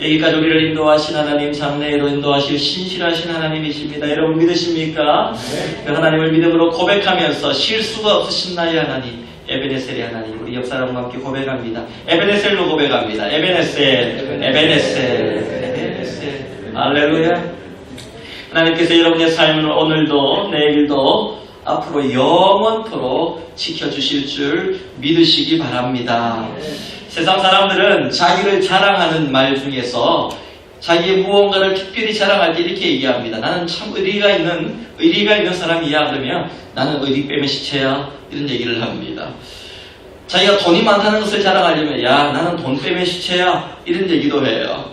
여기까지 우리를 인도하신 하나님, 장래로 인도하실 신실하신 하나님이십니다. 여러분 믿으십니까? 그 하나님을 믿음으로 고백하면서 실수가 없으신 나의 하나님, 에베네셀의 하나님, 우리 옆 사람과 함께 고백합니다. 에베네셀로 고백합니다. 에베네셀, 에베네셀, 에베네셀. 할렐루야. 하나님께서 여러분의 삶을 오늘도 내일도 앞으로 영원토록 지켜주실 줄 믿으시기 바랍니다. 세상 사람들은 자기를 자랑하는 말 중에서 자기의 무언가를 특별히 자랑할 때 이렇게 얘기합니다. 나는 참 의리가 있는 사람이야. 그러면 나는 의리 빼면 시체야. 이런 얘기를 합니다. 자기가 돈이 많다는 것을 자랑하려면 야, 나는 돈 빼면 시체야. 이런 얘기도 해요.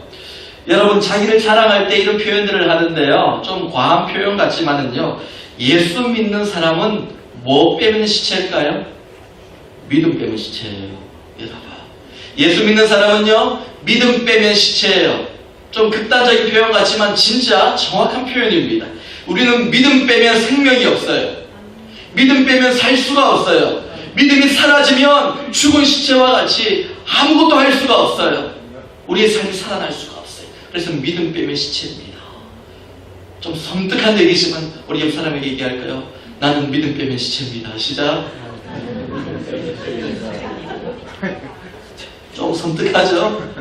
여러분, 자기를 자랑할 때 이런 표현들을 하는데요. 좀 과한 표현 같지만은요. 예수 믿는 사람은 뭐 빼면 시체일까요? 믿음 빼면 시체예요. 여러분. 예수 믿는 사람은요, 믿음 빼면 시체예요. 좀 극단적인 표현 같지만 진짜 정확한 표현입니다. 우리는 믿음 빼면 생명이 없어요. 믿음 빼면 살 수가 없어요. 믿음이 사라지면 죽은 시체와 같이 아무것도 할 수가 없어요. 우리의 삶이 살아날 수가 없어요. 그래서 믿음 빼면 시체입니다. 좀 섬뜩한 얘기지만 우리 옆 사람에게 얘기할까요? 나는 믿음 빼면 시체입니다. 시작. 좀 섬뜩하죠?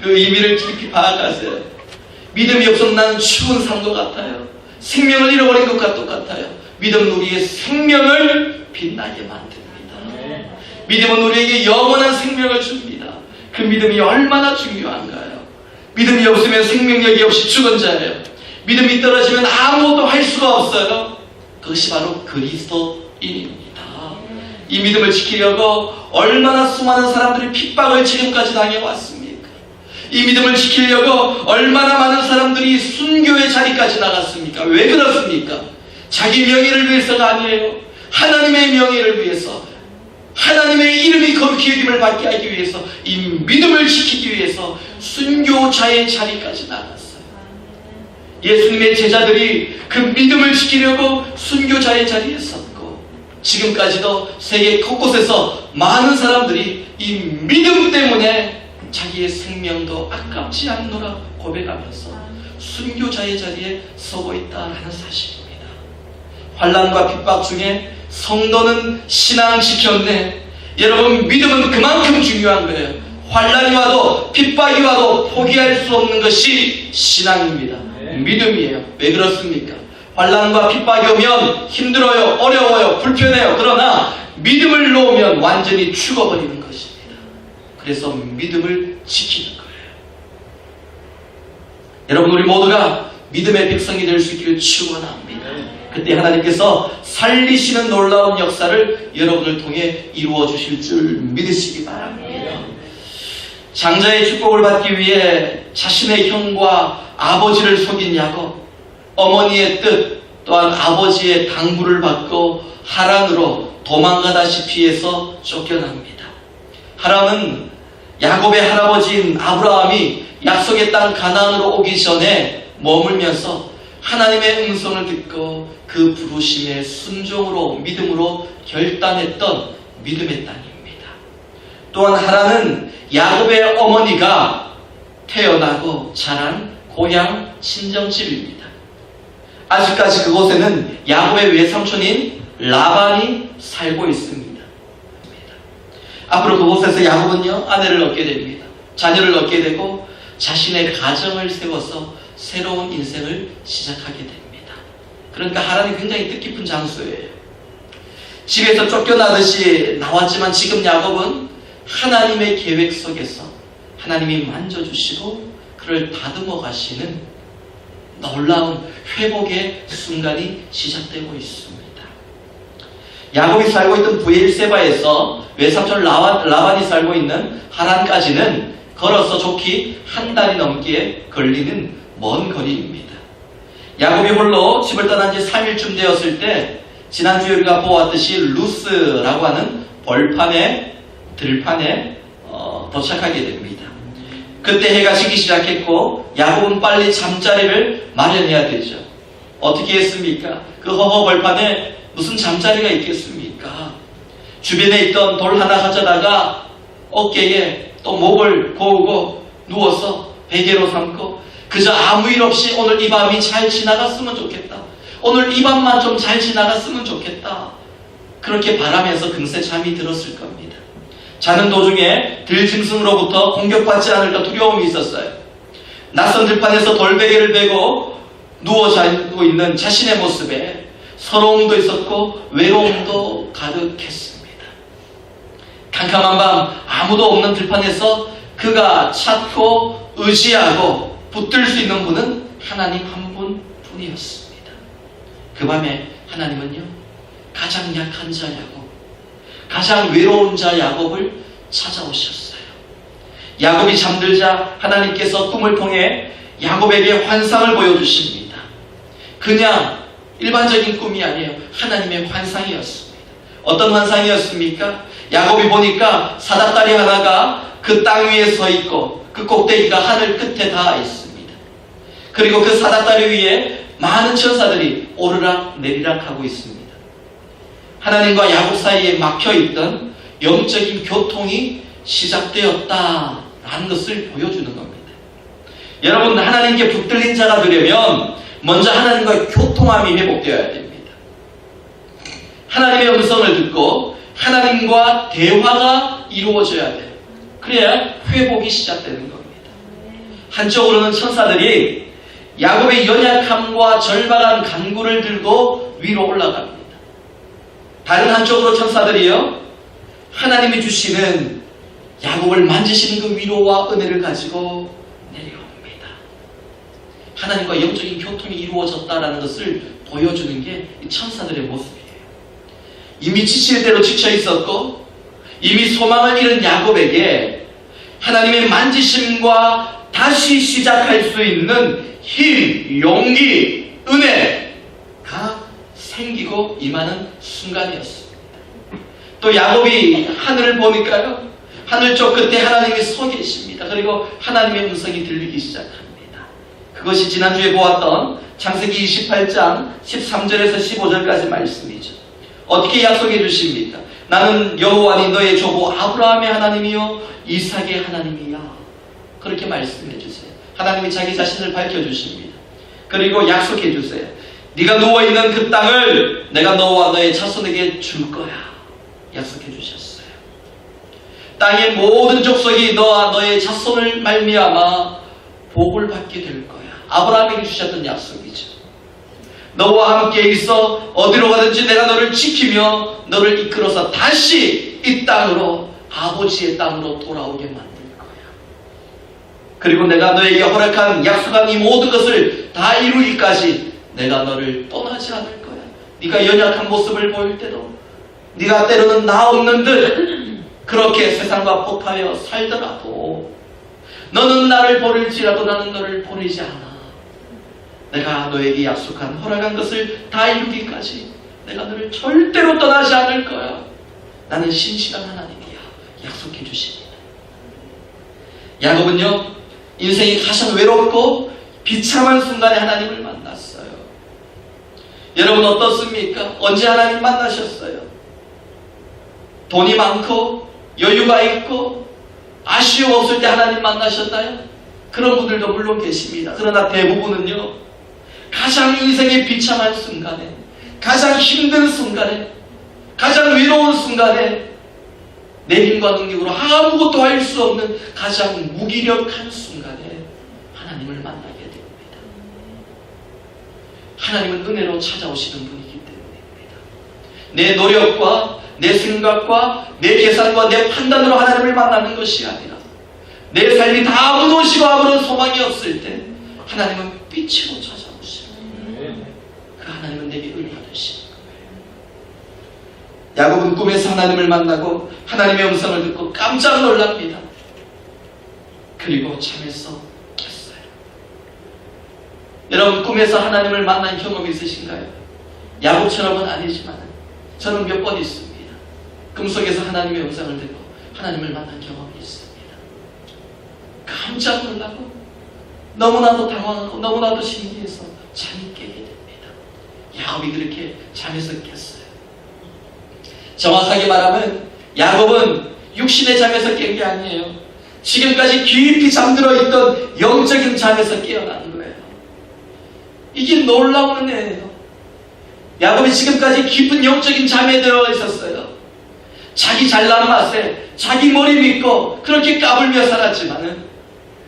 그 의미를 깊이 파악하세요. 믿음이 없으면 나는 죽은 삶도 같아요. 생명을 잃어버린 것과 똑같아요. 믿음은 우리의 생명을 빛나게 만듭니다. 믿음은 우리에게 영원한 생명을 줍니다. 그 믿음이 얼마나 중요한가요? 믿음이 없으면 생명력이 없이 죽은 자예요. 믿음이 떨어지면 아무것도 할 수가 없어요. 그것이 바로 그리스도인입니다. 이 믿음을 지키려고 얼마나 수많은 사람들이 핍박을 지금까지 당해왔습니까? 이 믿음을 지키려고 얼마나 많은 사람들이 순교의 자리까지 나갔습니까? 왜 그렇습니까? 자기 명예를 위해서가 아니에요. 하나님의 명예를 위해서, 하나님의 이름이 거룩히 여김을 받게 하기 위해서, 이 믿음을 지키기 위해서 순교자의 자리까지 나갔어요. 예수님의 제자들이 그 믿음을 지키려고 순교자의 자리에 섰고, 지금까지도 세계 곳곳에서 많은 사람들이 이 믿음 때문에 자기의 생명도 아깝지 않노라 고백하면서 순교자의 자리에 서고 있다는 사실입니다. 환난과 핍박 중에 성도는 신앙 지켰네. 여러분, 믿음은 그만큼 중요한 거예요. 환난이 와도 핍박이 와도 포기할 수 없는 것이 신앙입니다. 믿음이에요. 왜 그렇습니까? 환난과 핍박이 오면 힘들어요, 어려워요, 불편해요. 그러나 믿음을 놓으면 완전히 죽어버리는 것입니다. 그래서 믿음을 지키는 거예요. 여러분, 우리 모두가 믿음의 백성이 될 수 있기를 축원합니다. 그때 하나님께서 살리시는 놀라운 역사를 여러분을 통해 이루어 주실 줄 믿으시기 바랍니다. 장자의 축복을 받기 위해 자신의 형과 아버지를 속인 야곱, 어머니의 뜻 또한 아버지의 당부를 받고 하란으로 도망가다시피 해서 쫓겨납니다. 하란은 야곱의 할아버지인 아브라함이 약속의 땅 가나안으로 오기 전에 머물면서 하나님의 음성을 듣고 그 부르심에 순종으로 믿음으로 결단했던 믿음의 땅입니다. 또한 하란은 야곱의 어머니가 태어나고 자란 고향 친정집입니다. 아직까지 그곳에는 야곱의 외삼촌인 라반이 살고 있습니다. 앞으로 그곳에서 야곱은요, 아내를 얻게 됩니다. 자녀를 얻게 되고 자신의 가정을 세워서 새로운 인생을 시작하게 됩니다. 그러니까 하란이 굉장히 뜻깊은 장소예요. 집에서 쫓겨나듯이 나왔지만 지금 야곱은 하나님의 계획 속에서 하나님이 만져주시고 그를 다듬어 가시는 놀라운 회복의 순간이 시작되고 있습니다. 야곱이 살고 있던 브엘세바에서 외삼촌 라반이 살고 있는 하란까지는 걸어서 좋기 한 달이 넘게 걸리는 먼 거리입니다. 야곱이 홀로 집을 떠난 지 3일쯤 되었을 때 지난주에 우리가 보았듯이 루스라고 하는 들판에 도착하게 됩니다. 그때 해가 지기 시작했고 야곱은 빨리 잠자리를 마련해야 되죠. 어떻게 했습니까? 그 허허 벌판에 무슨 잠자리가 있겠습니까? 주변에 있던 돌 하나 가져다가 어깨에 또 목을 고우고 누워서 베개로 삼고 그저 아무 일 없이 오늘 이 밤이 잘 지나갔으면 좋겠다. 오늘 이 밤만 좀 잘 지나갔으면 좋겠다. 그렇게 바라면서 금세 잠이 들었을 겁니다. 자는 도중에 들짐승으로부터 공격받지 않을까 두려움이 있었어요. 낯선 들판에서 돌베개를 베고 누워 자고 있는 자신의 모습에 서러움도 있었고 외로움도 가득했습니다. 캄캄한 밤 아무도 없는 들판에서 그가 찾고 의지하고 붙들 수 있는 분은 하나님 한 분뿐이었습니다. 그 밤에 하나님은요, 가장 약한 자 야곱, 가장 외로운 자 야곱을 찾아오셨어요. 야곱이 잠들자 하나님께서 꿈을 통해 야곱에게 환상을 보여주십니다. 그냥 일반적인 꿈이 아니에요. 하나님의 환상이었습니다. 어떤 환상이었습니까? 야곱이 보니까 사닥다리 하나가 그 땅 위에 서 있고 그 꼭대기가 하늘 끝에 닿아 있습니다. 그리고 그 사닥다리 위에 많은 천사들이 오르락 내리락 하고 있습니다. 하나님과 야곱 사이에 막혀있던 영적인 교통이 시작되었다라는 것을 보여주는 겁니다. 여러분, 하나님께 붙들린 자가 되려면 먼저 하나님과의 교통함이 회복되어야 됩니다. 하나님의 음성을 듣고 하나님과 대화가 이루어져야 돼요. 그래야 회복이 시작되는 겁니다. 한쪽으로는 천사들이 야곱의 연약함과 절박한 간구를 들고 위로 올라갑니다. 다른 한쪽으로 천사들이요, 하나님이 주시는 야곱을 만지시는 그 위로와 은혜를 가지고 내려옵니다. 하나님과 영적인 교통이 이루어졌다는 것을 보여주는 게 이 천사들의 모습이에요. 이미 지칠 대로 지쳐 있었고 이미 소망을 잃은 야곱에게 하나님의 만지심과 다시 시작할 수 있는 힘, 용기, 은혜가 생기고 임하는 순간이었습니다. 또 야곱이 하늘을 보니까요, 하늘 쪽 끝에 하나님이 서 계십니다. 그리고 하나님의 음성이 들리기 시작합니다. 그것이 지난주에 보았던 창세기 28장 13절에서 15절까지 말씀이죠. 어떻게 약속해 주십니까? 나는 여호와니 너의 조부 아브라함의 하나님이요 이삭의 하나님이야. 그렇게 말씀해 주세요. 하나님이 자기 자신을 밝혀주십니다. 그리고 약속해 주세요. 네가 누워있는 그 땅을 내가 너와 너의 자손에게 줄 거야. 약속해 주셨어요. 땅의 모든 족속이 너와 너의 자손을 말미암아 복을 받게 될 거야. 아브라함에게 주셨던 약속이죠. 너와 함께 있어 어디로 가든지 내가 너를 지키며 너를 이끌어서 다시 이 땅으로, 아버지의 땅으로 돌아오게 만들 거야. 그리고 내가 너에게 허락한 약속한 이 모든 것을 다 이루기까지 내가 너를 떠나지 않을 거야. 네가 연약한 모습을 보일 때도, 네가 때로는 나 없는 듯 그렇게 세상과 폭하여 살더라도 너는 나를 버릴지라도 나는 너를 버리지 않아. 내가 너에게 약속한 허락한 것을 다 이루기까지 내가 너를 절대로 떠나지 않을 거야. 나는 신실한 하나님이야. 약속해 주십니다. 야곱은요, 인생이 가장 외롭고 비참한 순간에 하나님을 만났어요. 여러분 어떻습니까? 언제 하나님 만나셨어요? 돈이 많고 여유가 있고 아쉬움 없을 때 하나님 만나셨나요? 그런 분들도 물론 계십니다. 그러나 대부분은요, 가장 인생의 비참한 순간에, 가장 힘든 순간에, 가장 외로운 순간에 내 힘과 능력으로 아무것도 할 수 없는 가장 무기력한 순간에 하나님을 만나게 됩니다. 하나님은 은혜로 찾아오시는 분이기 때문입니다. 내 노력과 내 생각과 내 계산과 내 판단으로 하나님을 만나는 것이 아니라 내 삶이 다 무너지고 아무런 소망이 없을 때 하나님은 빛으로 찾아오십니다. 그 하나님은 내게 은혜 받으시는 거예요. 야곱은 꿈에서 하나님을 만나고 하나님의 음성을 듣고 깜짝 놀랍니다. 그리고 잠에서 깼어요. 여러분 꿈에서 하나님을 만난 경험이 있으신가요? 야곱처럼은 아니지만 저는 몇 번 있습니다. 꿈속에서 하나님의 음성을 듣고 하나님을 만난 경험이 있습니다. 깜짝 놀라고 너무나도 당황하고 너무나도 신기해서 잠이 깨게 됩니다. 야곱이 그렇게 잠에서 깼어요. 정확하게 말하면 야곱은 육신의 잠에서 깬 게 아니에요. 지금까지 깊이 잠들어 있던 영적인 잠에서 깨어나는 거예요. 이게 놀라운 은혜예요. 야곱이 지금까지 깊은 영적인 잠에 들어 있었어요. 자기 잘난 맛에 자기 머리 믿고 그렇게 까불며 살았지만은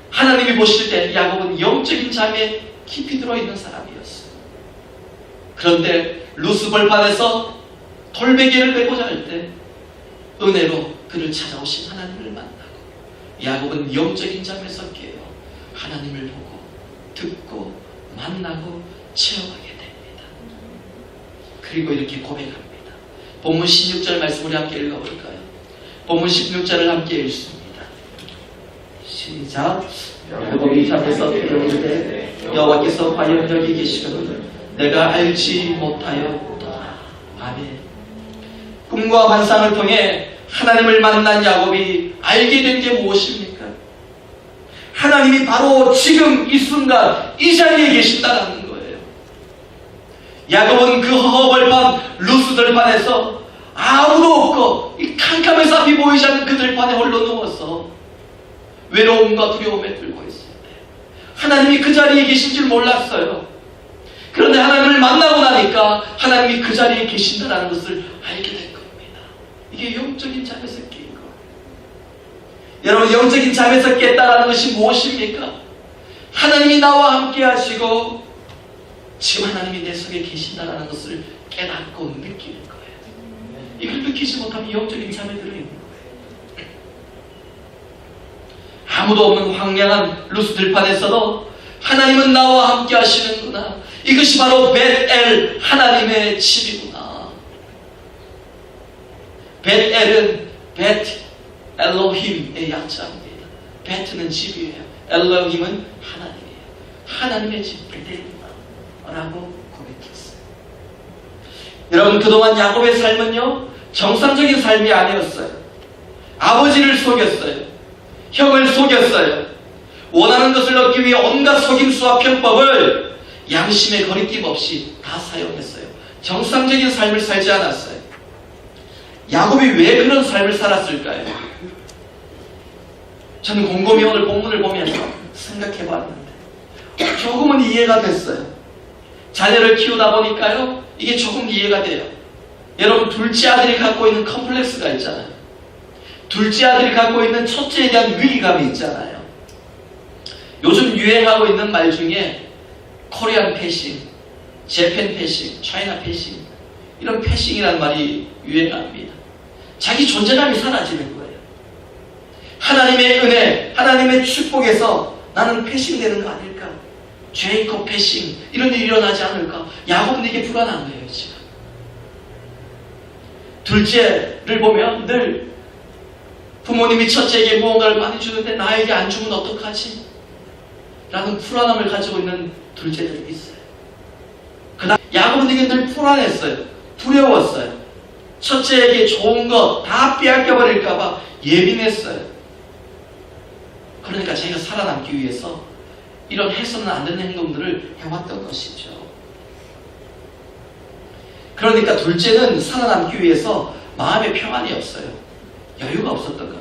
하나님이 보실 때 야곱은 영적인 잠에 깊이 들어있는 사람이었어요. 그런데 루스 벌판에서 돌베개를 메고자 할 때 은혜로 그를 찾아오신 하나님을 만나고 야곱은 영적인 잠에서 깨어 하나님을 보고 듣고 만나고 체험하게 됩니다. 그리고 이렇게 고백합니다. 본문 16절 말씀 우리 함께 읽어볼까요? 본문 16절을 함께 읽습니다. 시작. 야곱이 잠에서 깨어올 때 여호와께서 과연 여기 계시거든 내가 알지 못하였다. 아멘. 꿈과 환상을 통해 하나님을 만난 야곱이 알게 된 게 무엇입니까? 하나님이 바로 지금 이 순간 이 자리에 계신다는 거예요. 야곱은 그 허허벌판 루스 들판에서 아무도 없고 이 캄캄해서 앞이 보이지 않는 그 들판에 홀로 누워서 외로움과 두려움에 떨고 있을 때 하나님이 그 자리에 계신 줄 몰랐어요. 그런데 하나님을 만나고 나니까 하나님이 그 자리에 계신다는 것을 알게 된 겁니다. 이게 영적인 잠에서 깬 거. 여러분, 영적인 잠에서 깼다라는 것이 무엇입니까? 하나님이 나와 함께 하시고 지금 하나님이 내 속에 계신다라는 것을 깨닫고 느끼는 거예요. 이걸 느끼지 못하면 영적인 잠에 들어있는 거예요. 아무도 없는 황량한 루스 들판에서도 하나님은 나와 함께 하시는구나. 이것이 바로 벳엘 하나님의 집이구나. 벳엘은 벳 엘로힘의 약자입니다. 벳은 집이에요. 엘로힘은 하나님이에요. 하나님의 집 벳엘이구나 라고 고백했어요. 여러분, 그동안 야곱의 삶은요 정상적인 삶이 아니었어요. 아버지를 속였어요. 형을 속였어요. 원하는 것을 얻기 위해 온갖 속임수와 편법을 양심의 거리낌 없이 다 사용했어요. 정상적인 삶을 살지 않았어요. 야곱이 왜 그런 삶을 살았을까요? 저는 곰곰이 오늘 본문을 보면서 생각해 봤는데 조금은 이해가 됐어요. 자녀를 키우다 보니까요 이게 조금 이해가 돼요. 여러분, 둘째 아들이 갖고 있는 컴플렉스가 있잖아요. 둘째 아들이 갖고 있는 첫째에 대한 위기감이 있잖아요. 요즘 유행하고 있는 말 중에 코리안 패싱, 재팬 패싱, 차이나 패싱, 이런 패싱이라는 말이 유행합니다. 자기 존재감이 사라지는 거예요. 하나님의 은혜, 하나님의 축복에서 나는 패싱되는 거 아닐까? 제이콥 패싱, 이런 일이 일어나지 않을까? 야곱은 이게 불안한 거예요, 지금. 둘째를 보면 늘 부모님이 첫째에게 무언가를 많이 주는데 나에게 안 주면 어떡하지? 라는 불안함을 가지고 있는 둘째들이 있어요. 그다음 야곱은 이게 늘 불안했어요. 두려웠어요. 첫째에게 좋은 거 다 빼앗겨버릴까봐 예민했어요. 그러니까 자기가 살아남기 위해서 이런 해서는 안 되는 행동들을 해왔던 것이죠. 그러니까 둘째는 살아남기 위해서 마음의 평안이 없어요. 여유가 없었던 겁니다.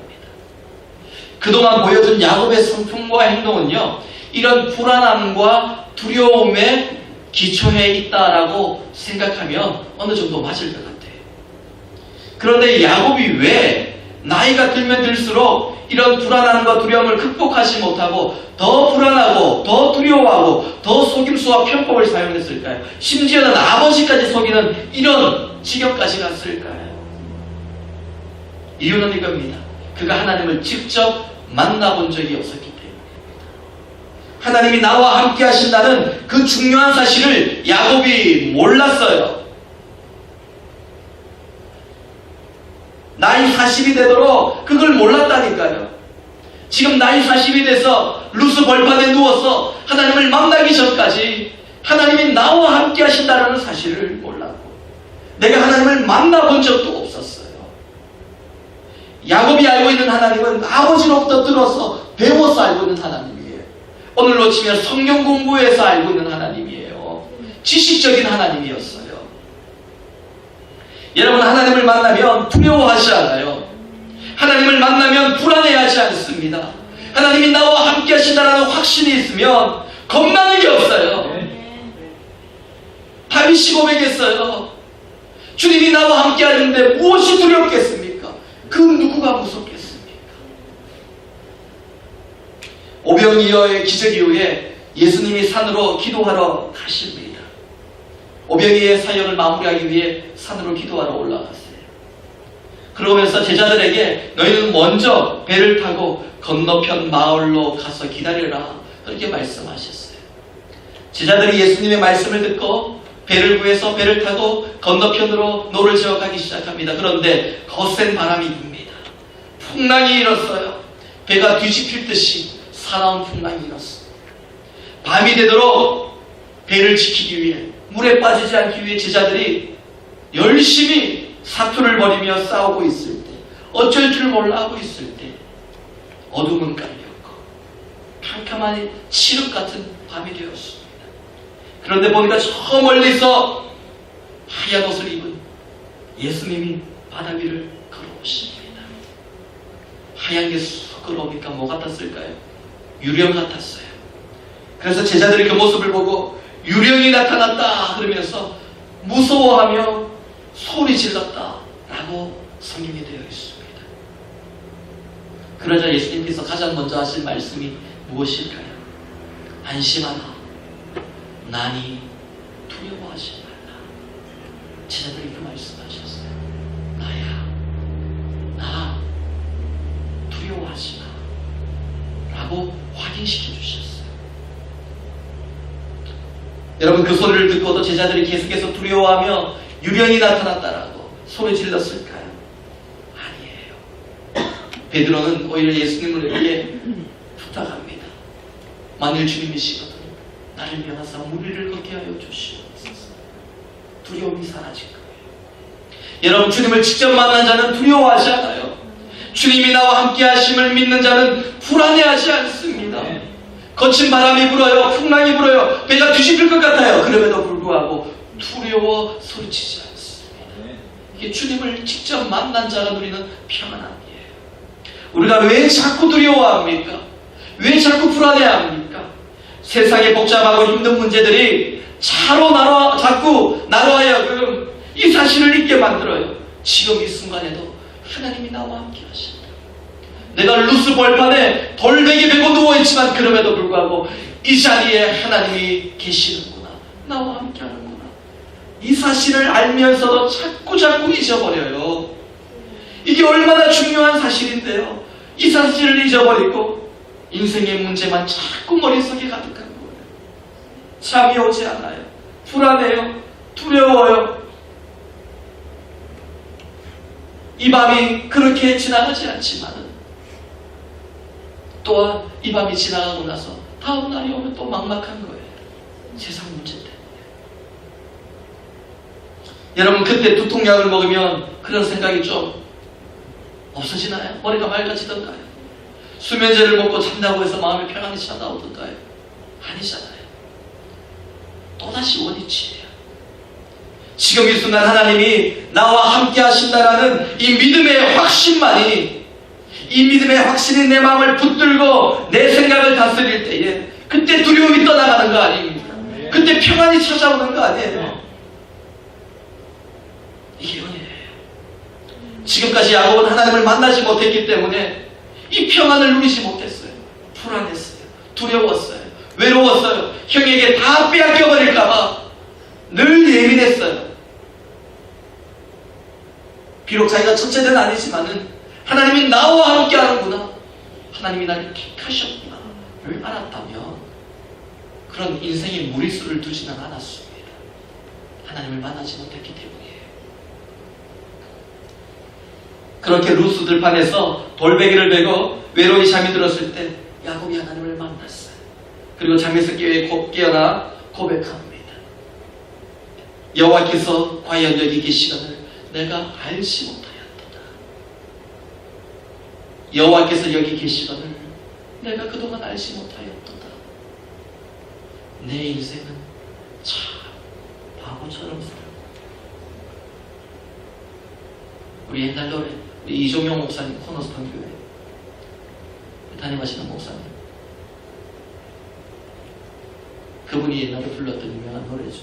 그동안 보여준 야곱의 성품과 행동은요 이런 불안함과 두려움에 기초해 있다라고 생각하면 어느 정도 맞을 것 같아요. 그런데 야곱이 왜 나이가 들면 들수록 이런 불안함과 두려움을 극복하지 못하고 더 불안하고 더 두려워하고 더 속임수와 편법을 사용했을까요? 심지어는 아버지까지 속이는 이런 지경까지 갔을까요? 이유는 이겁니다. 그가 하나님을 직접 만나본 적이 없었기 때문입니다. 하나님이 나와 함께 하신다는 그 중요한 사실을 야곱이 몰랐어요. 나이 40이 되도록 그걸 몰랐다니까요. 지금 나이 40이 돼서 루스 벌판에 누워서 하나님을 만나기 전까지 하나님이 나와 함께 하신다는 사실을 몰랐고 내가 하나님을 만나본 적도 없었어요. 야곱이 알고 있는 하나님은 아버지로부터 들어서 배워서 알고 있는 하나님이에요. 오늘로 치면 성경 공부에서 알고 있는 하나님이에요. 지식적인 하나님이었어요. 여러분, 하나님을 만나면 두려워하지 않아요. 하나님을 만나면 불안해하지 않습니다. 하나님이 나와 함께 하신다라는 확신이 있으면 겁나는 게 없어요. 다윗이 고백했어요. 주님이 나와 함께 하는데 무엇이 두렵겠습니까? 그 누구가 무섭겠습니까? 오병이어의 기적 이후에 예수님이 산으로 기도하러 가십니다. 오병이어의 사역을 마무리하기 위해 산으로 기도하러 올라갔어요. 그러면서 제자들에게 너희는 먼저 배를 타고 건너편 마을로 가서 기다려라, 그렇게 말씀하셨어요. 제자들이 예수님의 말씀을 듣고 배를 구해서 배를 타고 건너편으로 노를 지어 가기 시작합니다. 그런데 거센 바람이 붑니다. 풍랑이 일었어요. 배가 뒤집힐 듯이 사나운 풍랑이 일었어요. 밤이 되도록 배를 지키기 위해, 물에 빠지지 않기 위해 제자들이 열심히 사투를 벌이며 싸우고 있을 때, 어쩔 줄 몰라 하고 있을 때 어둠은 깔렸고 캄캄한 칠흑 같은 밤이 되었습니다. 그런데 보니까 저 멀리서 하얀 옷을 입은 예수님이 바다 위를 걸어오십니다. 하얀 게 쑥 걸어오니까 뭐 같았을까요? 유령 같았어요. 그래서 제자들이 그 모습을 보고 유령이 나타났다 그러면서 무서워하며 소리 질렀다 라고 성경이 되어 있습니다. 그러자 예수님께서 가장 먼저 하신 말씀이 무엇일까요? 안심하라, 나니 두려워하지 말라. 제자들이 그 말씀하셨어요. 나야, 나 두려워하지 마 라고 확인시켜 주셨어요. 여러분, 그 소리를 듣고도 제자들이 계속해서 두려워하며 유령이 나타났다라고 소리 질렀을까요? 아니에요. 베드로는 오히려 예수님을 위해 부탁합니다. 만일 주님이시거든 나를 면하사 무리를 걷게 하여 주시옵소서. 두려움이 사라질 거예요. 여러분, 주님을 직접 만난 자는 두려워하지 않아요. 주님이 나와 함께 하심을 믿는 자는 불안해하지 않습니다. 거친 바람이 불어요. 풍랑이 불어요. 배가 뒤집힐 것 같아요. 그럼에도 불구하고 두려워 소리치지 않습니다. 이게 주님을 직접 만난 자가 누리는 평안함이에요. 우리가 왜 자꾸 두려워합니까? 왜 자꾸 불안해합니까? 세상의 복잡하고 힘든 문제들이 자꾸 나로 하여금 이 사실을 잊게 만들어요. 지금 이 순간에도 하나님이 나와 함께 하신다. 내가 루스 벌판에 돌베개 베고 누워있지만 그럼에도 불구하고 이 자리에 하나님이 계시는구나, 나와 함께 하는구나, 이 사실을 알면서도 자꾸 잊어버려요. 이게 얼마나 중요한 사실인데요. 이 사실을 잊어버리고 인생의 문제만 자꾸 머릿속에 가득한 거예요. 잠이 오지 않아요. 불안해요. 두려워요. 이 밤이 그렇게 지나가지 않지만은 또한 이 밤이 지나가고 나서 다음 날이 오면 또 막막한 거예요. 세상 문제 때문에. 여러분, 그때 두통약을 먹으면 그런 생각이 좀 없어지나요? 머리가 맑아지던가요? 수면제를 먹고 잔다고 해서 마음이 평안이 찾아오던가요? 아니잖아요. 또다시 원위치예요. 지금 이 순간 하나님이 나와 함께 하신다라는 이 믿음의 확신만이, 이 믿음의 확신이 내 마음을 붙들고 내 생각을 다스릴 때에 그때 두려움이 떠나가는 거 아닙니까? 그때 평안이 찾아오는 거 아니에요? 이게 은혜예요. 지금까지 야곱은 하나님을 만나지 못했기 때문에 이 평안을 누리지 못했어요. 불안했어요. 두려웠어요. 외로웠어요. 형에게 다 빼앗겨버릴까봐 늘 예민했어요. 비록 자기가 첫째는 아니지만은 하나님이 나와 함께 하는구나, 하나님이 나를 택하셨구나 를 알았다면 그런 인생의 무리수를 두지는 않았습니다. 하나님을 만나지 못했기 때문이에요. 그렇게 루스 들판에서 돌베개를 베고 외로이 잠이 들었을 때 야곱이 하나님을 만났어요. 그리고 잠에서 깨어나 고백합니다. 여호와께서 과연 여기 계시거늘 내가 알지 못하였도다. 여호와께서 여기 계시거늘 내가 그동안 알지 못하였도다. 내 인생은 참 바보처럼 살고. 우리 옛날 노래, 우리 이종용 목사님 코너스턴 교회 담임하시는 목사님. 그분이 옛날에 불렀던 유명한 노래죠.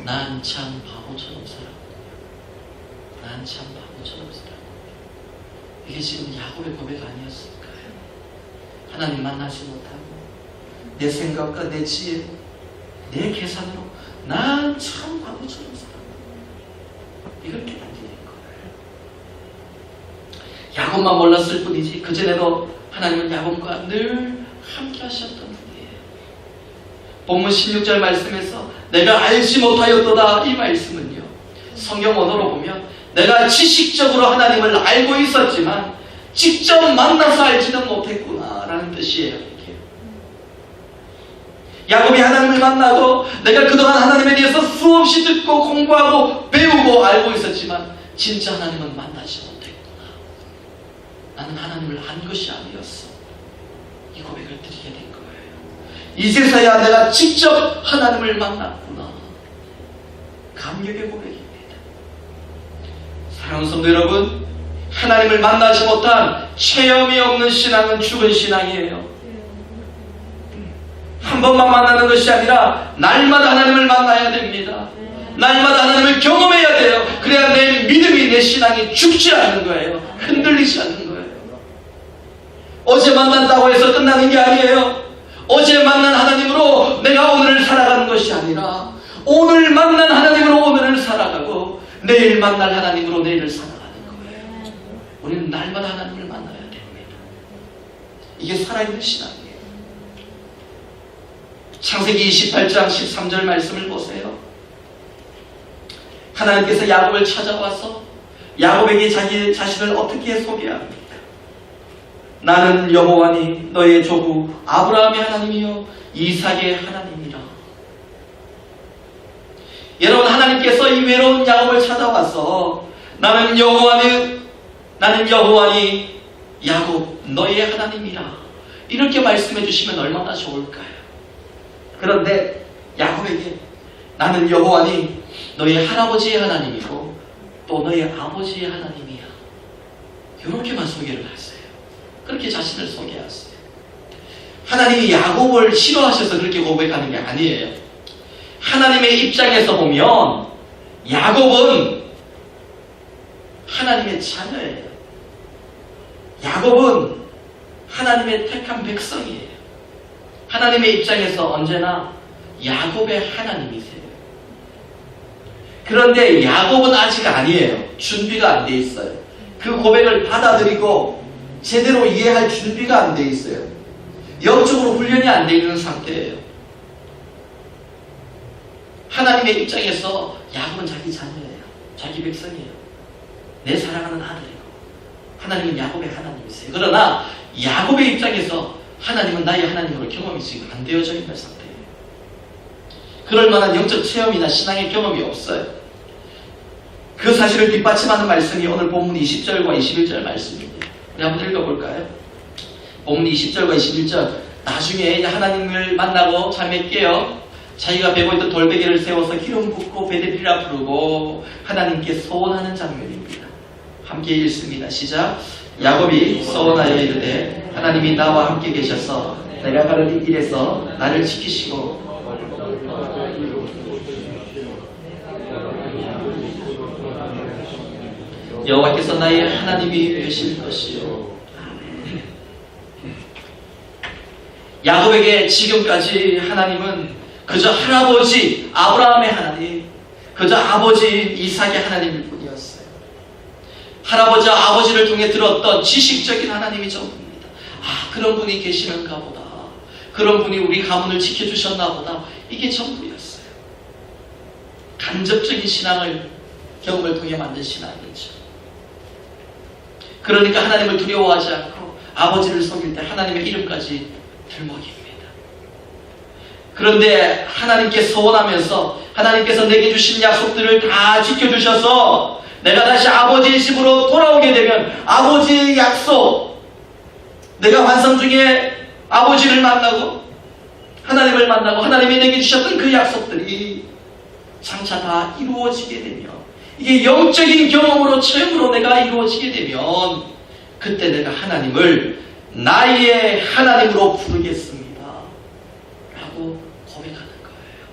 난 참 바보처럼 살아. 난 참 바보처럼 살아. 이게 지금 야곱의 고백 아니었을까요? 하나님 만나지 못하고 내 생각과 내 지혜로 내 계산으로 난 참 바보처럼 살아. 이걸 깨닫게 된 거예요. 야곱만 몰랐을 뿐이지 그전에도 하나님은 야곱과 늘 함께 하셨던 분이에요. 본문 16절 말씀에서 내가 알지 못하였도다, 이 말씀은요, 성경 언어로 보면 내가 지식적으로 하나님을 알고 있었지만 직접 만나서 알지는 못했구나 라는 뜻이에요. 이게. 야곱이 하나님을 만나고 내가 그동안 하나님에 대해서 수없이 듣고 공부하고 배우고 알고 있었지만 진짜 하나님은 만나지 못했구나. 나는 하나님을 안 것이 아니었어. 이 고백을 드리게 된 거예요. 이제서야 내가 직접 하나님을 만났구나. 감격의 고백입니다. 사랑하는 성도 여러분, 하나님을 만나지 못한 체험이 없는 신앙은 죽은 신앙이에요. 한 번만 만나는 것이 아니라 날마다 하나님을 만나야 됩니다. 날마다 하나님을 경험해야 돼요. 그래야 내 믿음이, 내 신앙이 죽지 않는 거예요. 흔들리지 않는 거예요. 어제 만난다고 해서 끝나는 게 아니에요. 어제 만난 하나님으로 내가 오늘을 살아가는 것이 아니라 오늘 만난 하나님으로 오늘을 살아가고 내일 만날 하나님으로 내일을 살아가는 거예요. 우리는 날마다 하나님을 만나야 됩니다. 이게 살아있는 신앙이에요. 창세기 28장 13절 말씀을 보세요. 하나님께서 야곱을 찾아와서 야곱에게 자기 자신을 어떻게 소개합니까? 나는 여호와니 너의 조부 아브라함의 하나님이요 이삭의 하나님이라. 여러분, 하나님께서 이 외로운 야곱을 찾아와서 나는 여호와니 야곱 너의 하나님이라 이렇게 말씀해 주시면 얼마나 좋을까요? 그런데 야곱에게 나는 여호와니 너의 할아버지의 하나님이고 또 너의 아버지의 하나님이야, 이렇게만 소개를 하세요. 그렇게 자신을 소개하세요. 하나님이 야곱을 싫어하셔서 그렇게 고백하는 게 아니에요. 하나님의 입장에서 보면 야곱은 하나님의 자녀예요. 야곱은 하나님의 택한 백성이에요. 하나님의 입장에서 언제나 야곱의 하나님이세요. 그런데 야곱은 아직 아니에요. 준비가 안 돼 있어요. 그 고백을 받아들이고 제대로 이해할 준비가 안 돼 있어요. 영적으로 훈련이 안 돼 있는 상태예요. 하나님의 입장에서 야곱은 자기 자녀예요. 자기 백성이에요. 내 사랑하는 아들이고 하나님은 야곱의 하나님이세요. 그러나 야곱의 입장에서 하나님은 나의 하나님으로 경험이 지금 안 되어져 있는 상태예요. 그럴 만한 영적 체험이나 신앙의 경험이 없어요. 그 사실을 뒷받침하는 말씀이 오늘 본문 20절과 21절 말씀입니다. 우리 한번 읽어볼까요? 본문 20절과 21절. 나중에 하나님을 만나고 잠에 깨어 자기가 베고 있던 돌베개를 세워서 기름 붓고 베데피라 부르고 하나님께 소원하는 장면입니다. 함께 읽습니다. 시작. 야곱이 소원하여 이르되 하나님이 나와 함께 계셔서 내가 가는 이 길에서 나를 지키시고 여호와께서 나의 하나님이 되실 것이요. 야곱에게 지금까지 하나님은 그저 할아버지 아브라함의 하나님, 그저 아버지 이삭의 하나님일 뿐이었어요. 할아버지 아버지를 통해 들었던 지식적인 하나님이 전부입니다. 아, 그런 분이 계시는가 보다, 그런 분이 우리 가문을 지켜주셨나 보다, 이게 전부였어요. 간접적인 신앙을 경험을 통해 만든 신앙이죠. 그러니까 하나님을 두려워하지 않고 아버지를 속일 때 하나님의 이름까지 들먹입니다. 그런데 하나님께 소원하면서 하나님께서 내게 주신 약속들을 다 지켜주셔서 내가 다시 아버지의 집으로 돌아오게 되면 아버지의 약속, 내가 환상 중에 아버지를 만나고 하나님을 만나고 하나님이 내게 주셨던 그 약속들이 장차 다 이루어지게 되며 이게 영적인 경험으로 체험으로 내가 이루어지게 되면 그때 내가 하나님을 나의 하나님으로 부르겠습니다 라고 고백하는 거예요.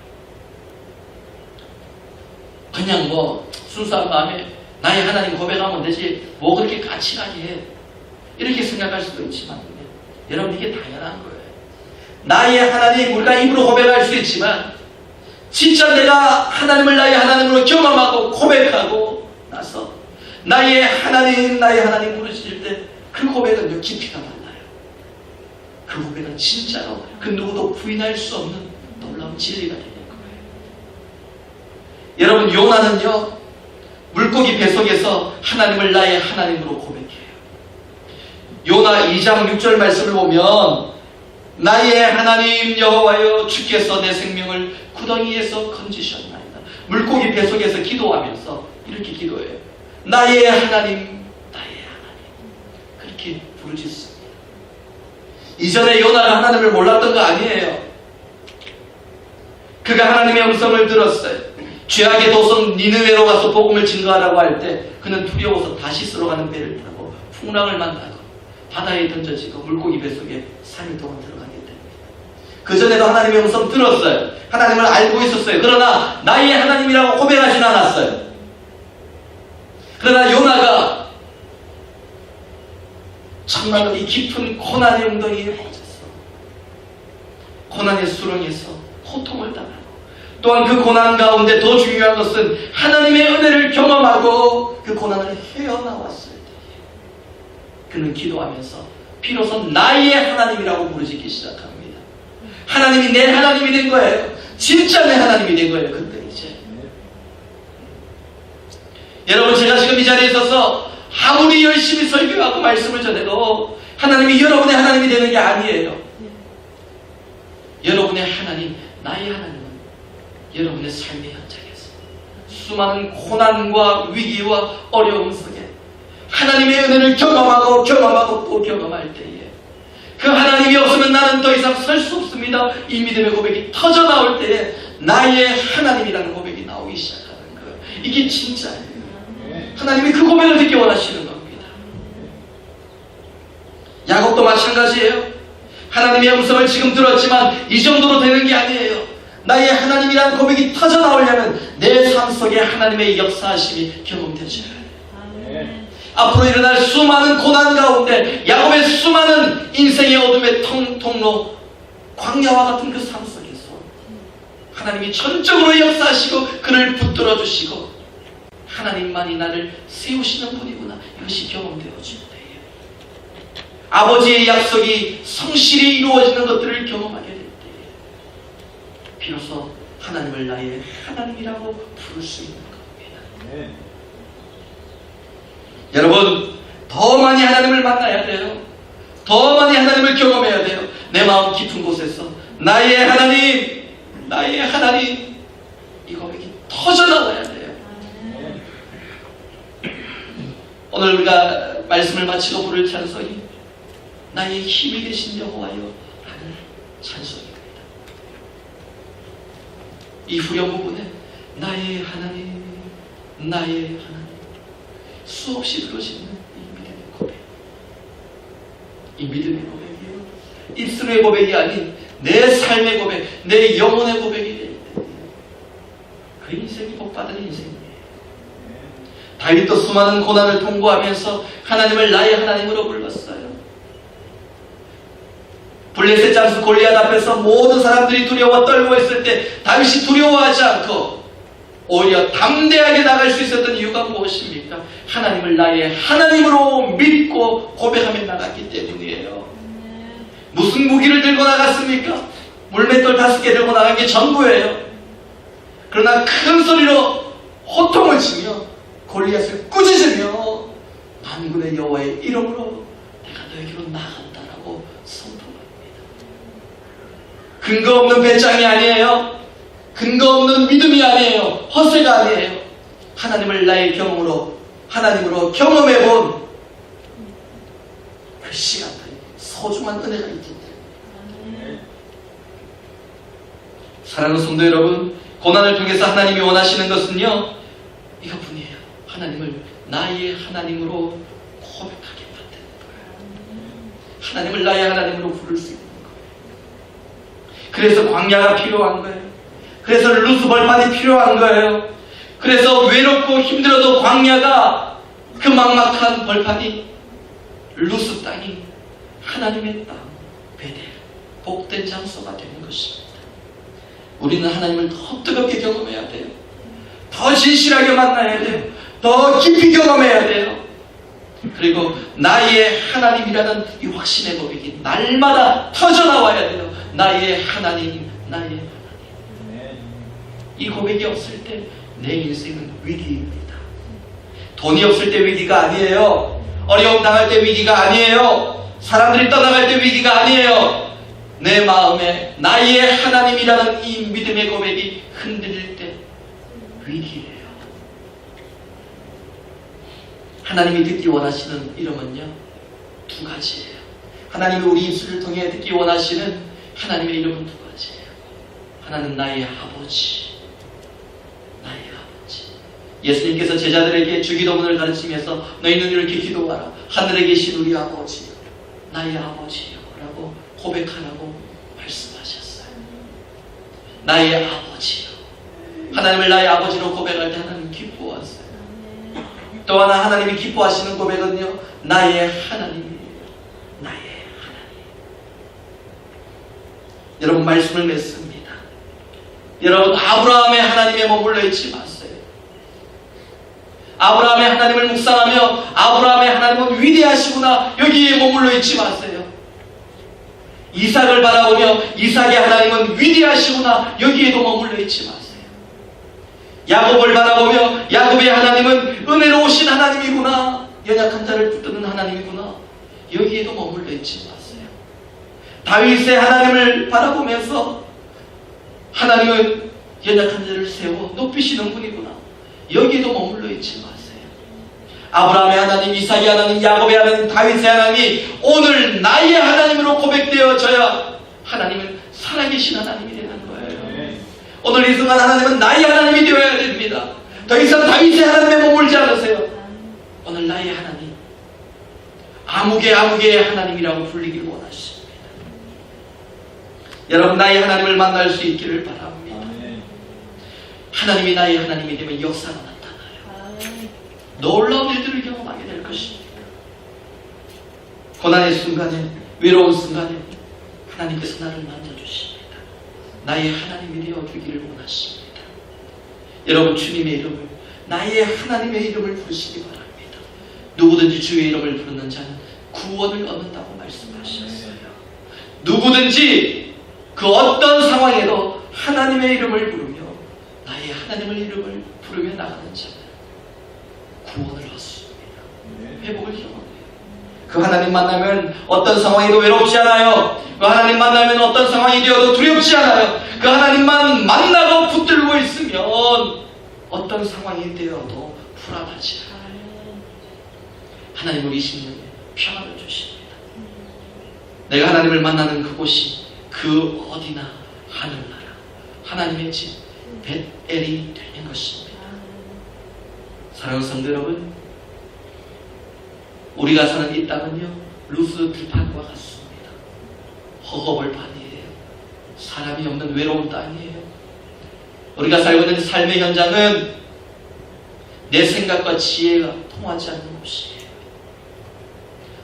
그냥 뭐 순수한 마음에 나의 하나님 고백하면 되지 뭐 그렇게 까칠하게 해 이렇게 생각할 수도 있지만 여러분 이게 당연한 거예요. 나의 하나님 우리가 입으로 고백할 수 있지만 진짜 내가 하나님을 나의 하나님으로 경험하고 고백하고 나서 나의 하나님 부르실 때 그 고백은 깊이가 달라요. 그 고백은 진짜로 그 누구도 부인할 수 없는 놀라운 진리가 되는 거예요. 여러분 요나는요 물고기 뱃속에서 하나님을 나의 하나님으로 고백해요. 요나 2장 6절 말씀을 보면 나의 하나님 여호와여 주께서 내 생명을 구덩이에서 건지셨나이다. 물고기 뱃속에서 기도하면서 이렇게 기도해요. 나의 하나님 그렇게 부르짖습니다. 이전에 요나가 하나님을 몰랐던 거 아니에요. 그가 하나님의 음성을 들었어요. 죄악의 도성 니느웨로 가서 복음을 증거하라고 할 때 그는 두려워서 다시스로 가는 배를 타고 풍랑을 만나고 바다에 던져지고 물고기 뱃속에 3일 동안 들어가게 됩니다. 그 전에도 하나님의 음성 들었어요. 하나님을 알고 있었어요. 그러나 나의 하나님이라고 고백하진 않았어요. 그러나 요나가 정말 이 깊은 고난의 웅덩이에 빠졌어. 고난의 수렁에서 고통을 당하고 또한 그 고난 가운데 더 중요한 것은 하나님의 은혜를 경험하고 그 고난을 헤어나왔을 때 그는 기도하면서 비로소 나의 하나님이라고 부르짖기 시작합니다. 하나님이 내 하나님이 된 거예요. 진짜 내 하나님이 된 거예요. 그때 이제 여러분 제가 지금 이 자리에 있어서 아무리 열심히 설교하고 말씀을 전해도 하나님이 여러분의 하나님이 되는 게 아니에요. 여러분의 하나님, 나의 하나님은 여러분의 삶의 현장에서 수많은 고난과 위기와 어려움 속에 하나님의 은혜를 경험하고 또 경험할 때에 그 하나님이 없으면 나는 더 이상 설 수 없습니다. 이 믿음의 고백이 터져 나올 때에 나의 하나님이라는 고백이 나오기 시작하는 거예요. 이게 진짜예요. 하나님이 그 고백을 듣기 원하시는 겁니다. 야곱도 마찬가지예요. 하나님의 음성을 지금 들었지만 이 정도로 되는 게 아니에요. 나의 하나님이라는 고백이 터져 나오려면 내 삶 속에 하나님의 역사하심이 경험되셔야 해요. 앞으로 일어날 수많은 고난 가운데 야곱의 수많은 인생의 어둠의 통로 광야와 같은 그 삶 속에서 하나님이 전적으로 역사하시고 그를 붙들어 주시고 하나님만이 나를 세우시는 분이구나 이것이 경험되어질 때에 아버지의 약속이 성실히 이루어지는 것들을 경험하게 될 때에 비로소 하나님을 나의 하나님이라고 부를 수 있는 겁니다. 여러분 더 많이 하나님을 만나야 돼요. 더 많이 하나님을 경험해야 돼요. 내 마음 깊은 곳에서 나의 하나님 이 고백이 터져나와야 돼요. 오늘 우리가 말씀을 마치고 부를 찬송이 나의 힘이 되신 여호와여 라는 찬송입니다. 이 후렴 부분에 나의 하나님 수없이 들어지는 이 믿음의 고백, 이 믿음의 고백이에요. 입술의 고백이 아닌 내 삶의 고백, 내 영혼의 고백이 될 때 그 인생이 복받은 인생이에요. 다윗도 수많은 고난을 통과하면서 하나님을 나의 하나님으로 불렀어요. 블레셋 장수 골리앗 앞에서 모든 사람들이 두려워 떨고 있을 때 다윗이 두려워하지 않고 오히려 담대하게 나갈 수 있었던 이유가 무엇입니까? 하나님을 나의 하나님으로 믿고 고백하며 나갔기 때문이에요. 무슨 무기를 들고 나갔습니까? 물맷돌 5개 들고 나간 게 전부예요. 그러나 큰 소리로 호통을 치며 골리앗을 꾸짖으며 만군의 여호와의 이름으로 내가 너에게로 나간다라고 선포합니다. 근거 없는 배짱이 아니에요. 근거 없는 믿음이 아니에요. 허세가 아니에요. 하나님을 나의 경험으로 하나님으로 경험해본 그 시간들이 소중한 은혜가 있기 때문에 사랑하는 성도 여러분, 고난을 통해서 하나님이 원하시는 것은요 이것뿐이에요. 하나님을 나의 하나님으로 고백하게 만드는 거예요. 하나님을 나의 하나님으로 부를 수 있는 거예요. 그래서 광야가 필요한 거예요. 그래서 루스벌판이 필요한 거예요. 그래서 외롭고 힘들어도 광야가 그 막막한 벌판이 루스 땅이 하나님의 땅, 베델, 복된 장소가 되는 것입니다. 우리는 하나님을 더 뜨겁게 경험해야 돼요. 더 진실하게 만나야 돼요. 더 깊이 경험해야 돼요. 그리고 나의 하나님이라는 이 확신의 고백이 날마다 터져나와야 돼요. 나의 하나님, 나의 하나님. 이 고백이 없을 때 내 인생은 위기입니다. 돈이 없을 때 위기가 아니에요. 어려움 당할 때 위기가 아니에요. 사람들이 떠나갈 때 위기가 아니에요. 내 마음에 나의 하나님이라는 이 믿음의 고백이 흔들릴 때 위기예요. 하나님이 듣기 원하시는 이름은요, 두 가지예요. 하나님이 우리 입술을 통해 듣기 원하시는 하나님의 이름은 두 가지예요. 하나는 나의 아버지, 나의 아버지. 예수님께서 제자들에게 주기도문을 가르치면서 너희는 이렇게 기도하라. 하늘에 계신 우리 아버지요, 나의 아버지요 라고 고백하라고 말씀하셨어요. 나의 아버지요. 하나님을 나의 아버지로 고백할 때 하나님 기뻐하세요. 또 하나 하나님이 기뻐하시는 고백은요, 나의 하나님이에요. 나의 하나님. 여러분, 말씀을 맺습니다. 여러분, 아브라함의 하나님에 머물러 있지 마세요. 아브라함의 하나님을 묵상하며 아브라함의 하나님은 위대하시구나 여기에 머물러 있지 마세요. 이삭을 바라보며 이삭의 하나님은 위대하시구나 여기에도 머물러 있지 마세요. 야곱을 바라보며 야곱의 하나님은 은혜로우신 하나님이구나, 연약한 자를 붙드는 하나님이구나 여기에도 머물러 있지 마세요. 다윗의 하나님을 바라보면서 하나님은 연약한 자를 세워 높이시는 분이구나 여기에도 머물러 있지 마세요. 아브라함의 하나님, 이삭의 하나님, 야곱의 하나님, 다윗의 하나님이 오늘 나의 하나님으로 고백되어져야 하나님은 살아계신 하나님이 되는 거예요. 오늘 이 순간 하나님은 나의 하나님이 되어야 됩니다. 더 이상 다윗의 하나님에 머물지 않으세요. 오늘 나의 하나님, 아무개의 하나님이라고 불리길 원하십니다. 여러분, 나의 하나님을 만날 수 있기를 바랍니다. 하나님이 나의 하나님이 되면 역사가 나타나요. 놀라운 일들을 경험하게 될 것입니다. 고난의 순간에, 외로운 순간에 하나님께서 나를 만져주십니다. 나의 하나님이 되어주기를 원하십니다. 여러분, 주님의 이름을, 나의 하나님의 이름을 부르시기 바랍니다. 누구든지 주의 이름을 부르는 자는 구원을 얻는다고 말씀하셨어요. 누구든지 그 어떤 상황에도 하나님의 이름을 부르며 나의 하나님의 이름을 부르며 나가는 자는 구원을 얻습니다. 회복을 경험해요. 그 하나님 만나면 어떤 상황에도 외롭지 않아요. 그 하나님 만나면 어떤 상황이 되어도 두렵지 않아요. 그 하나님만 만나고 붙들고 있으면 어떤 상황이 되어도 불안하지 않아요. 하나님 우리 심령에 평안을 주십니다. 내가 하나님을 만나는 그곳이 그 어디나 하늘나라 하나님의 집 벳엘이 되는 것입니다. 사랑하는 성도 여러분, 우리가 사는 이 땅은요, 루스 들판과 같습니다. 허허벌판이에요. 사람이 없는 외로운 땅이에요. 우리가 살고 있는 삶의 현장은 내 생각과 지혜가 통하지 않는 곳이에요.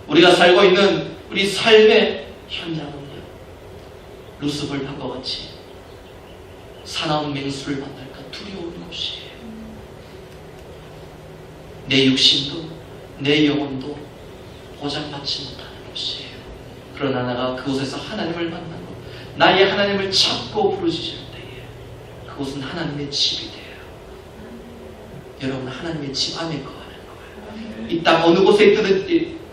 우리가 살고 있는 우리 삶의 현장은요, 루스벌판과 같이 사나운 맹수를 만날까 두려운 곳이에요. 내 육신도 내 영혼도 보장받지 못하는 곳이에요. 그러나 나가 그곳에서 하나님을 만나고 나의 하나님을 찾고 부르짖을 때에 그곳은 하나님의 집이 돼요. 여러분, 하나님의 집 안에 거하는 거예요. 이 땅 어느 곳에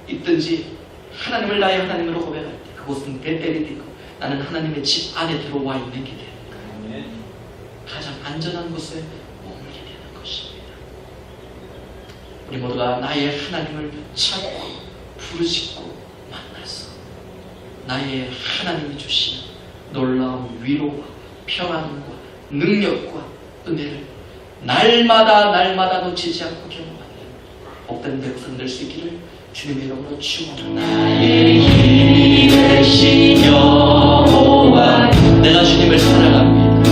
있든지 하나님을 나의 하나님으로 고백할 때 그곳은 벳엘이 되고 나는 하나님의 집 안에 들어와 있는 게 되는 거예요. 가장 안전한 곳에 머물게 되는 것입니다. 우리 모두가 나의 하나님을 찾고 부르짖고 만나서 나의 하나님이 주시는 놀라운 위로와 평안과 능력과 은혜를 날마다 놓치지 않고 경험하는 복된 백성 될 수 있기를 주님의 이름으로 축원합니다. 되신 여호와 내가 주님을 사랑합니다.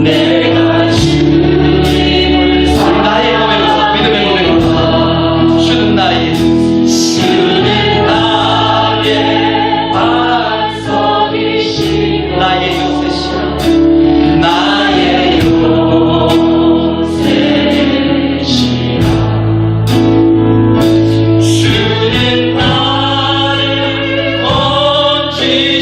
내가 주님을 사랑합니다. 나의 고백으로 믿음의 고백으로 주는 나의 반석이시라 나의 요새시라 나의 요새시라 주는 나를 건지시니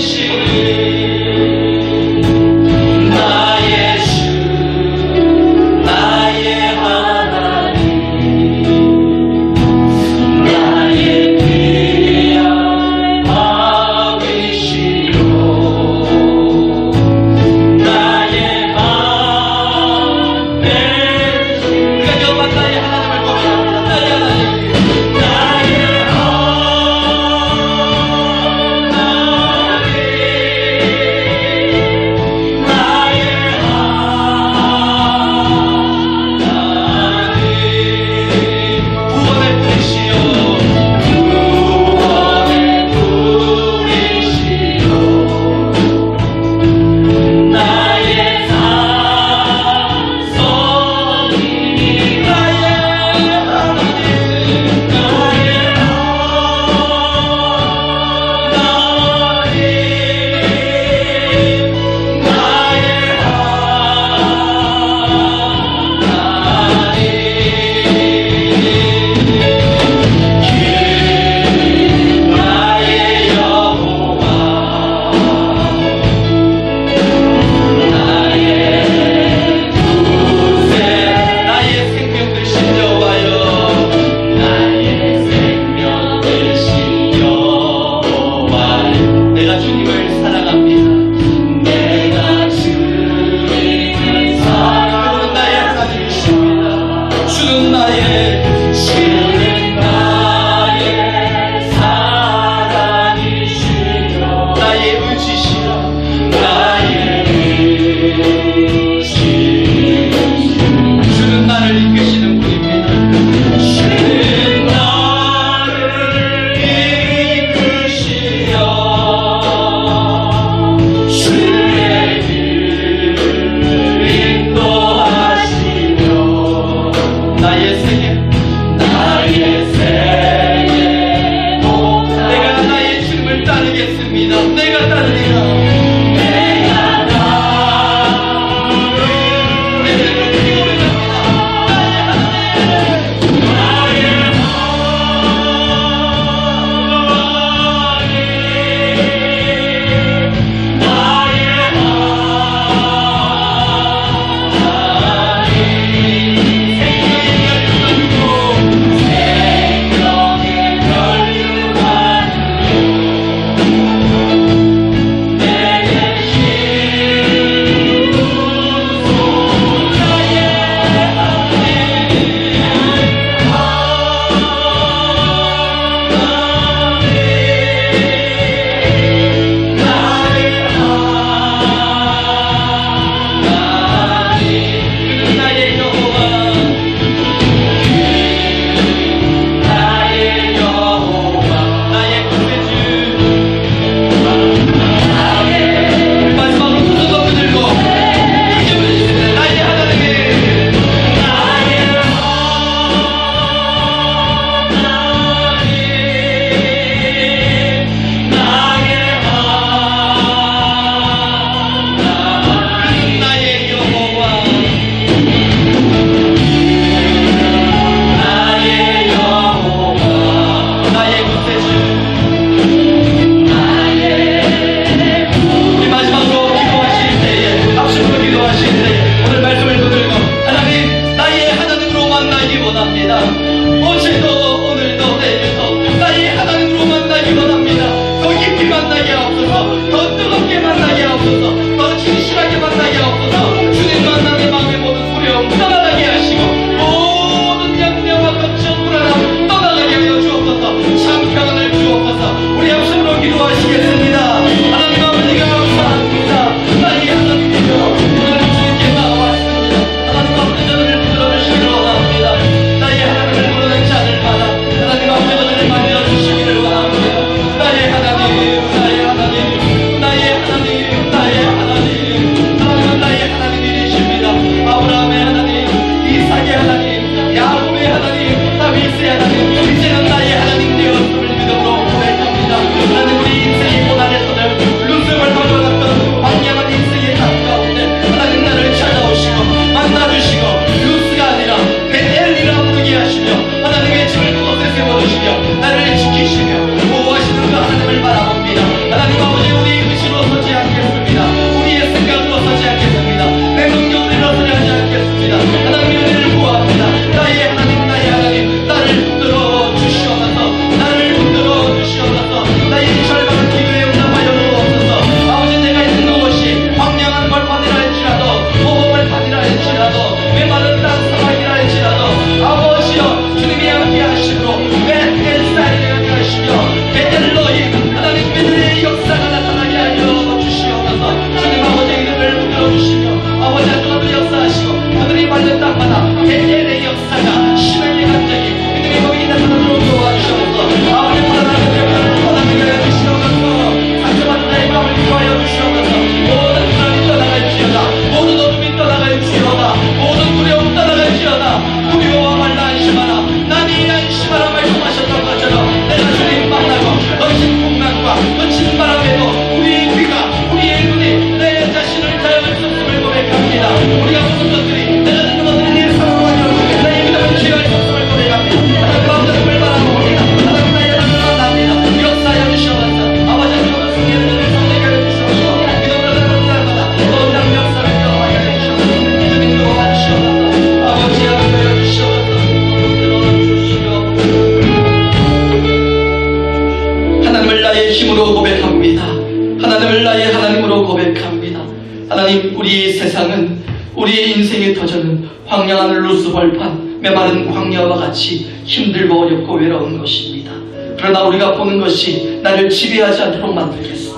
하나님, 우리 세상은, 우리 인생의 터전은 황량한 루스벌판, 메마른 광야와 같이 힘들고 어렵고 외로운 것입니다. 그러나 우리가 보는 것이 나를 지배하지 않도록 만들겠습니다.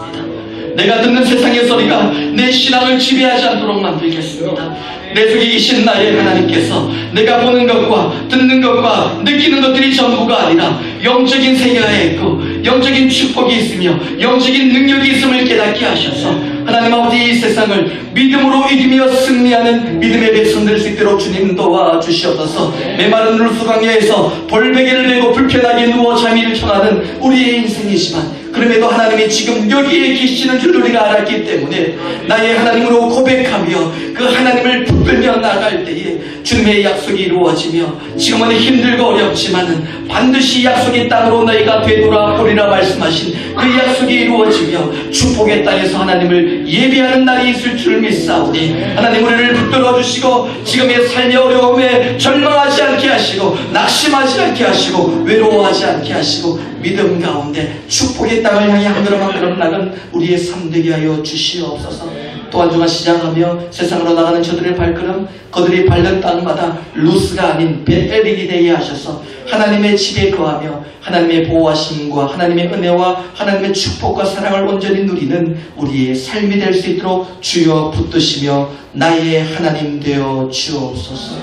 내가 듣는 세상의 소리가 내 신앙을 지배하지 않도록 만들겠습니다. 내 속에 계신 나의 하나님께서 내가 보는 것과 듣는 것과 느끼는 것들이 전부가 아니라 영적인 세계가 있고 영적인 축복이 있으며 영적인 능력이 있음을 깨닫게 하셔서 하나님 아버지, 이 세상을 믿음으로 이기며 승리하는 믿음의 백성들 될 수 있도록 주님 도와주시옵소서. 메마른 루스 광야에서 볼베개를 메고 불편하게 누워 잠이를 청하는 우리의 인생이지만 그럼에도 하나님이 지금 여기에 계시는 줄 우리가 알았기 때문에 나의 하나님으로 고백하며 그 하나님을 붙들며 나갈 때에 주님의 약속이 이루어지며 지금은 힘들고 어렵지만은 반드시 약속의 땅으로 너희가 되돌아오리라 말씀하신 그 약속이 이루어지며 축복의 땅에서 하나님을 예배하는 날이 있을 줄 믿사오니 하나님 우리를 붙들어 주시고 지금의 삶의 어려움에 절망하지 않게 하시고 낙심하지 않게 하시고 외로워하지 않게 하시고 믿음 가운데 축복의 땅을 향해 한 걸음 한 걸음 나는 우리의 삶 되게 하여 주시옵소서. 또 한 주간 시작하며 세상으로 나가는 저들의 발걸음, 그들이 밟는 땅마다 루스가 아닌 베델이 되게 하셔서 하나님의 집에 거하며 하나님의 보호하심과 하나님의 은혜와 하나님의 축복과 사랑을 온전히 누리는 우리의 삶이 될 수 있도록 주여 붙드시며 나의 하나님 되어 주옵소서.